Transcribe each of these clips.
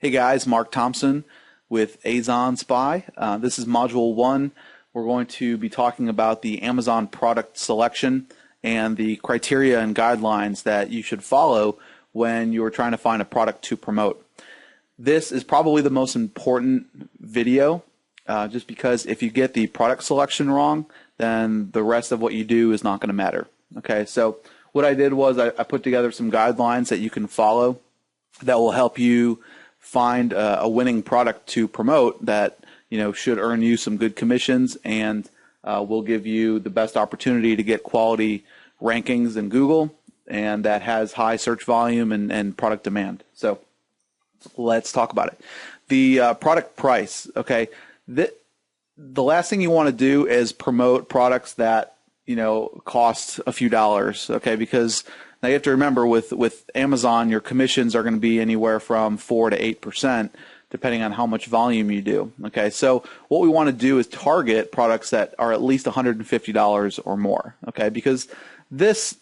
Hey guys, Mark Thompson with Azon Spy. This is Module 1. We're going to be talking about the Amazon product selection and the criteria and guidelines that you should follow when you're trying to find a product to promote. This is probably the most important video just because if you get the product selection wrong, then the rest of what you do is not going to matter. Okay, so what I did was I put together some guidelines that you can follow that will help you find a winning product to promote that should earn you some good commissions and will give you the best opportunity to get quality rankings in Google and that has high search volume and product demand. So let's talk about it. The product price. Okay, the last thing you want to do is promote products that cost a few dollars. Okay, because now you have to remember with Amazon, your commissions are going to be anywhere from 4 to 8%, depending on how much volume you do. Okay, so what we want to do is target products that are at least $150 or more. Okay, because this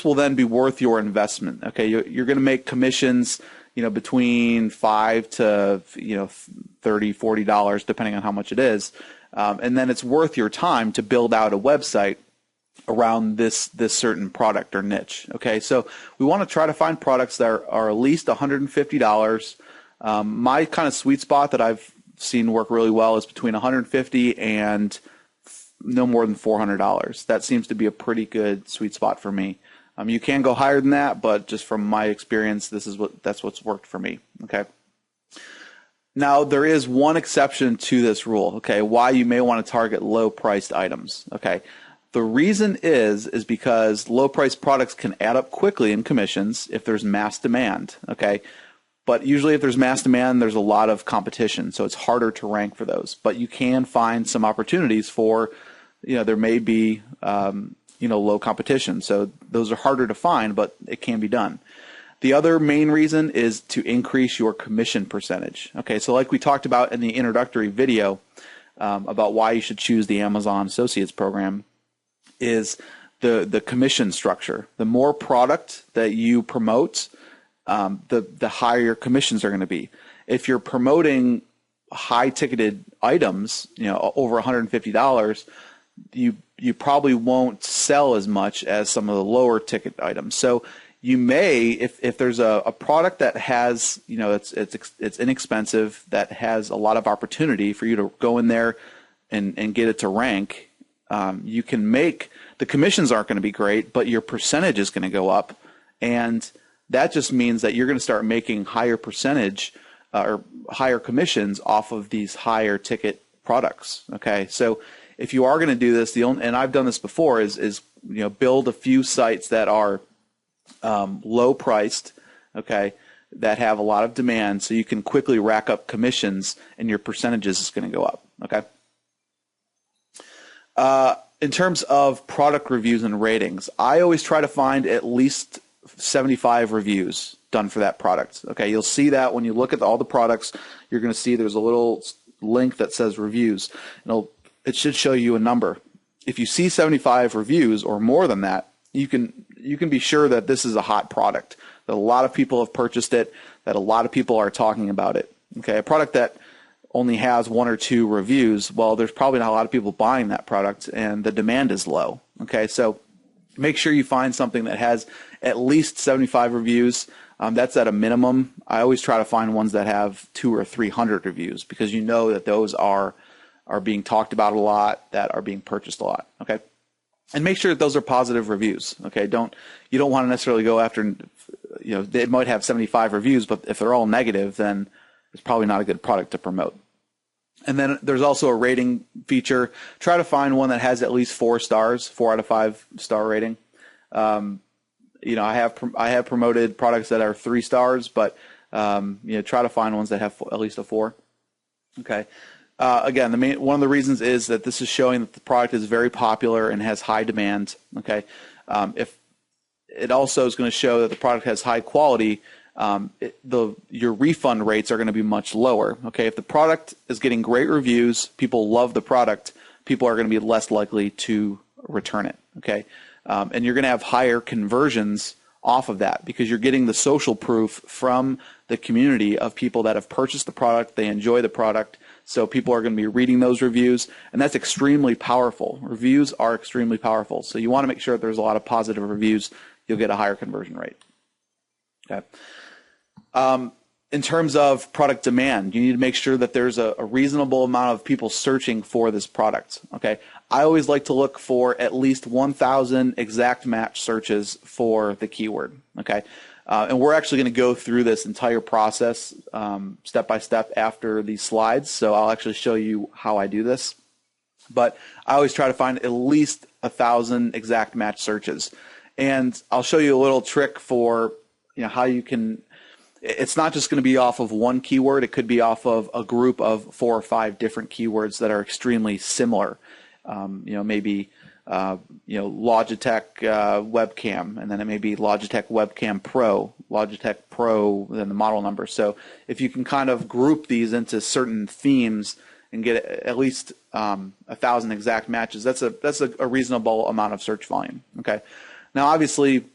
will then be worth your investment. Okay, you're going to make commissions, between $5 to $30, $40, depending on how much it is, and then it's worth your time to build out a website around this certain product or niche. Okay, so we want to try to find products that are at least $150. My kind of sweet spot that I've seen work really well is between $150 and no more than $400. That seems to be a pretty good sweet spot for me. You can go higher than that, but just from my experience, that's what's worked for me. Okay. Now there is one exception to this rule. Okay, why you may want to target low-priced items. Okay. The reason is because low-priced products can add up quickly in commissions if there's mass demand, okay? But usually if there's mass demand, there's a lot of competition, so it's harder to rank for those. But you can find some opportunities for, there may be, low competition. So those are harder to find, but it can be done. The other main reason is to increase your commission percentage. Okay, so like we talked about in the introductory video about why you should choose the Amazon Associates program, is the commission structure. The more product that you promote, the higher your commissions are going to be. If you're promoting high-ticketed items, over $150, you probably won't sell as much as some of the lower-ticket items. So you may, if there's a product that has, it's inexpensive, that has a lot of opportunity for you to go in there and get it to rank. You can make the commissions aren't going to be great, but your percentage is going to go up, and that just means that you're going to start making higher percentage or higher commissions off of these higher ticket products. Okay, so if you are going to do this, and I've done this before, is build a few sites that are low priced, okay, that have a lot of demand, so you can quickly rack up commissions, and your percentages is going to go up. Okay. In terms of product reviews and ratings, I always try to find at least 75 reviews done for that product. Okay, you'll see that when you look at all the products, you're going to see there's a little link that says reviews. It should show you a number. If you see 75 reviews or more than that, you can be sure that this is a hot product, that a lot of people have purchased it, that a lot of people are talking about it. Okay, a product that only has 1 or 2 reviews, well, there's probably not a lot of people buying that product and the demand is low. Okay, so make sure you find something that has at least 75 reviews. That's at a minimum. I always try to find ones that have 200 or 300 reviews because you know that those are being talked about a lot, that are being purchased a lot. Okay, and make sure that those are positive reviews. Okay, you don't want to necessarily go after, they might have 75 reviews, but if they're all negative, then it's probably not a good product to promote. And then there's also a rating feature. Try to find one that has at least 4 stars, 4 out of 5 star rating. I have promoted products that are 3 stars, but try to find ones that have at least a 4. Okay. Again, one of the reasons is that this is showing that the product is very popular and has high demand. Okay. If it also is going to show that the product has high quality, your refund rates are going to be much lower. Okay, if the product is getting great reviews, people love the product, people are going to be less likely to return it. Okay, and you're going to have higher conversions off of that, because you're getting the social proof from the community of people that have purchased the product, they enjoy the product, so people are going to be reading those reviews, and that's extremely powerful. Reviews are extremely powerful, so you want to make sure that there's a lot of positive reviews. You'll get a higher conversion rate. Okay. In terms of product demand, you need to make sure that there's a reasonable amount of people searching for this product. Okay, I always like to look for at least 1,000 exact match searches for the keyword. Okay, and we're actually going to go through this entire process step by step after these slides. So I'll actually show you how I do this. But I always try to find at least 1,000 exact match searches, and I'll show you a little trick for how you can. It's not just going to be off of one keyword. It could be off of a group of 4 or 5 different keywords that are extremely similar. Maybe Logitech webcam, and then it may be Logitech webcam Pro, Logitech Pro, then the model number. So if you can kind of group these into certain themes and get at least 1,000 exact matches, that's a reasonable amount of search volume. Okay. Now, obviously,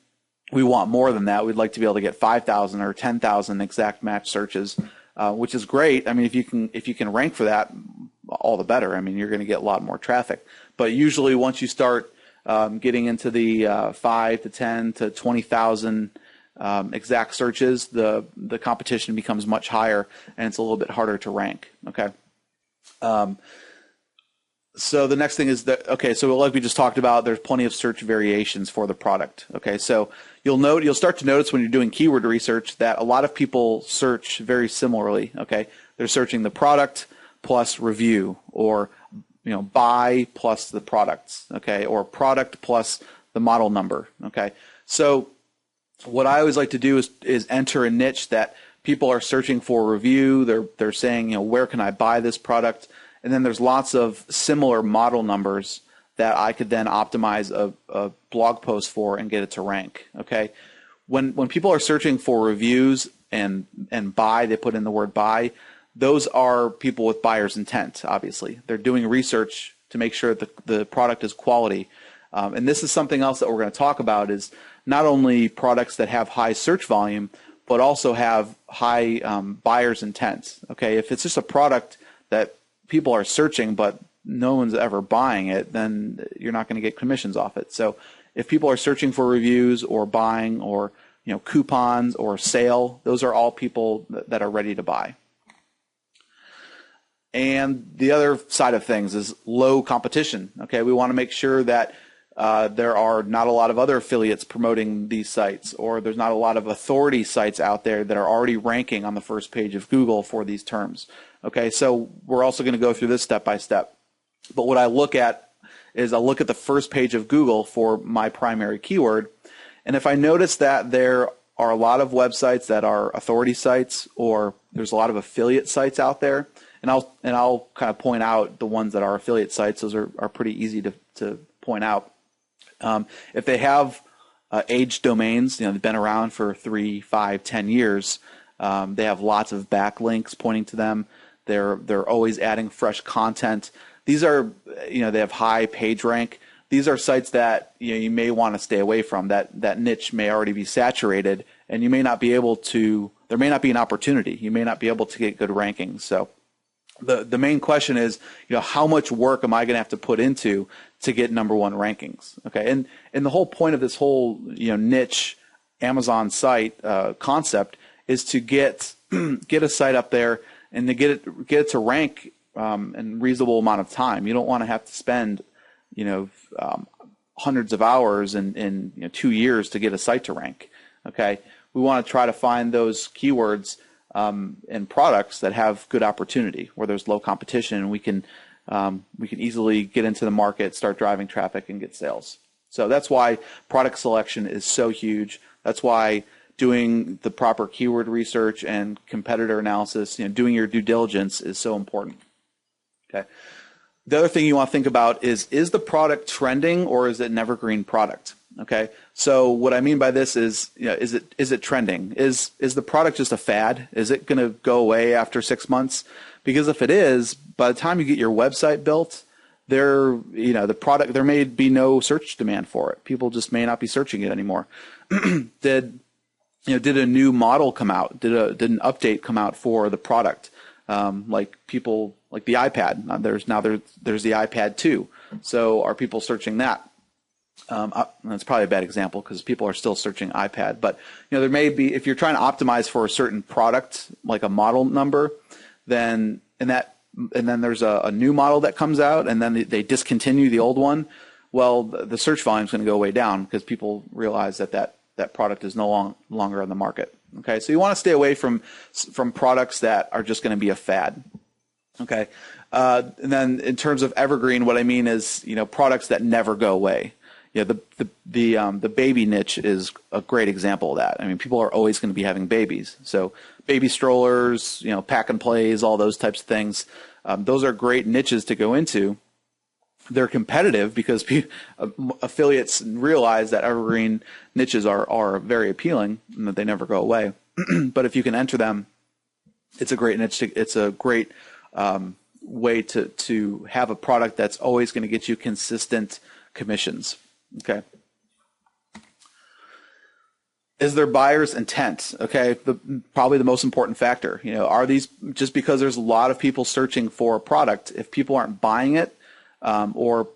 we want more than that. We'd like to be able to get 5,000 or 10,000 exact match searches, which is great. I mean, if you can rank for that, all the better. I mean, you're going to get a lot more traffic. But usually, once you start getting into the 5 to 10 to 20,000 exact searches, the competition becomes much higher, and it's a little bit harder to rank. Okay. So the next thing is that, okay, so like we just talked about, there's plenty of search variations for the product. Okay, so you'll start to notice when you're doing keyword research that a lot of people search very similarly. Okay, they're searching the product plus review, or buy plus the products. Okay, or product plus the model number. Okay, so what I always like to do is enter a niche that people are searching for review. They're saying, where can I buy this product? And then there's lots of similar model numbers that I could then optimize a blog post for and get it to rank. Okay, when people are searching for reviews and buy, they put in the word buy. Those are people with buyer's intent. Obviously, they're doing research to make sure that the product is quality. And this is something else that we're going to talk about: is not only products that have high search volume, but also have high buyer's intent. Okay, if it's just a product that people are searching but no one's ever buying it, then you're not going to get commissions off it. So if people are searching for reviews or buying or coupons or sale, those are all people that are ready to buy. And the other side of things is low competition. Okay, we want to make sure that there are not a lot of other affiliates promoting these sites, or there's not a lot of authority sites out there that are already ranking on the first page of Google for these terms. Okay, so we're also going to go through this step by step. But what I look at is I look at the first page of Google for my primary keyword, and if I notice that there are a lot of websites that are authority sites, or there's a lot of affiliate sites out there, and I'll kind of point out the ones that are affiliate sites. Those are pretty easy to point out. If they have aged domains, they've been around for 3, 5, 10 years. They have lots of backlinks pointing to them. They're always adding fresh content. These are, they have high page rank. These are sites that you may want to stay away from. That niche may already be saturated, and you may not be able to. There may not be an opportunity. You may not be able to get good rankings. So the main question is, how much work am I going to have to put into to get #1 rankings? Okay, and the whole point of this whole niche Amazon site concept is to get a site up there and to get it to rank in a reasonable amount of time. You don't want to have to spend hundreds of hours in 2 years to get a site to rank. Okay, we want to try to find those keywords and products that have good opportunity, where there's low competition, and we can easily get into the market, start driving traffic, and get sales. So that's why product selection is so huge. That's why doing the proper keyword research and competitor analysis, doing your due diligence is so important. Okay. The other thing you want to think about is the product trending, or is it an evergreen product? Okay. So what I mean by this is, is it trending? Is the product just a fad? Is it going to go away after 6 months? Because if it is, by the time you get your website built, the product, there may be no search demand for it. People just may not be searching it anymore. Did a new model come out? Did an update come out for the product? Like the iPad. There's the iPad 2. So are people searching that? That's probably a bad example because people are still searching iPad. But there may be, if you're trying to optimize for a certain product, like a model number, then then there's a new model that comes out, and then they discontinue the old one. Well, the search volume is going to go way down because people realize that product is no longer on the market. Okay, so you want to stay away from products that are just going to be a fad. Okay, and then in terms of evergreen, what I mean is products that never go away. The baby niche is a great example of that. I mean, people are always going to be having babies. So baby strollers, pack and plays, all those types of things. Those are great niches to go into. They're competitive because affiliates realize that evergreen niches are very appealing and that they never go away. But if you can enter them, it's a great niche. It's a great way to have a product that's always going to get you consistent commissions. Okay. Is there buyer's intent? Okay, probably the most important factor. Are these, just because there's a lot of people searching for a product, if people aren't buying it, or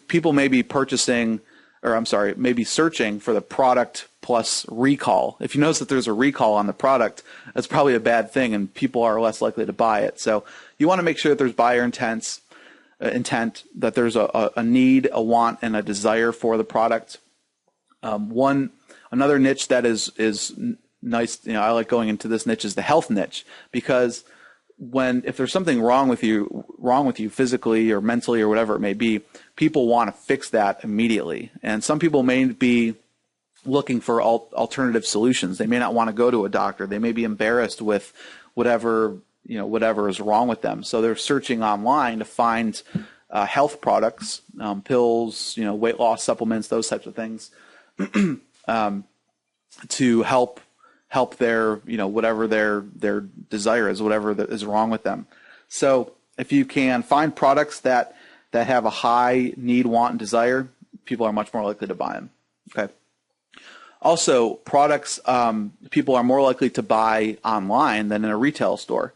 people may be maybe searching for the product plus recall. If you notice that there's a recall on the product, that's probably a bad thing, and people are less likely to buy it. So you want to make sure that there's buyer intent, that there's a need, a want, and a desire for the product. Another niche that is nice, I like going into this niche, is the health niche, because if there's something wrong with you physically or mentally or whatever it may be, people want to fix that immediately. And some people may be looking for alternative solutions. They may not want to go to a doctor. They may be embarrassed with whatever is wrong with them. So they're searching online to find health products, pills, weight loss supplements, those types of things, to help their, whatever their desire is, whatever is wrong with them. So if you can find products that have a high need, want, and desire, people are much more likely to buy them. Okay. Also, products people are more likely to buy online than in a retail store.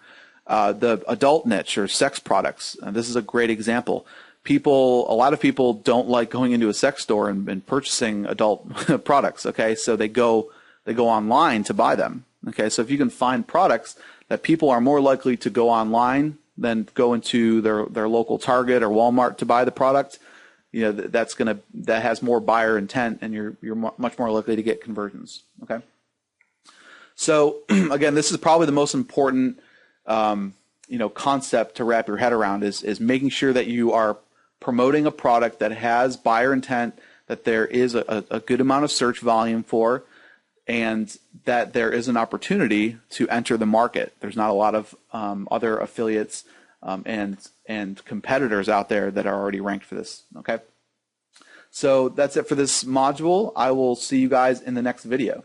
The adult niche or sex products. This is a great example. A lot of people don't like going into a sex store and purchasing adult products. Okay, so they go online to buy them. Okay, so if you can find products that people are more likely to go online than go into their local Target or Walmart to buy the product, that has more buyer intent, and you're much more likely to get conversions. Okay, so again, this is probably the most important concept to wrap your head around is making sure that you are promoting a product that has buyer intent, that there is a good amount of search volume for, and that there is an opportunity to enter the market. There's not a lot of other affiliates and competitors out there that are already ranked for this. Okay, so that's it for this module. I will see you guys in the next video.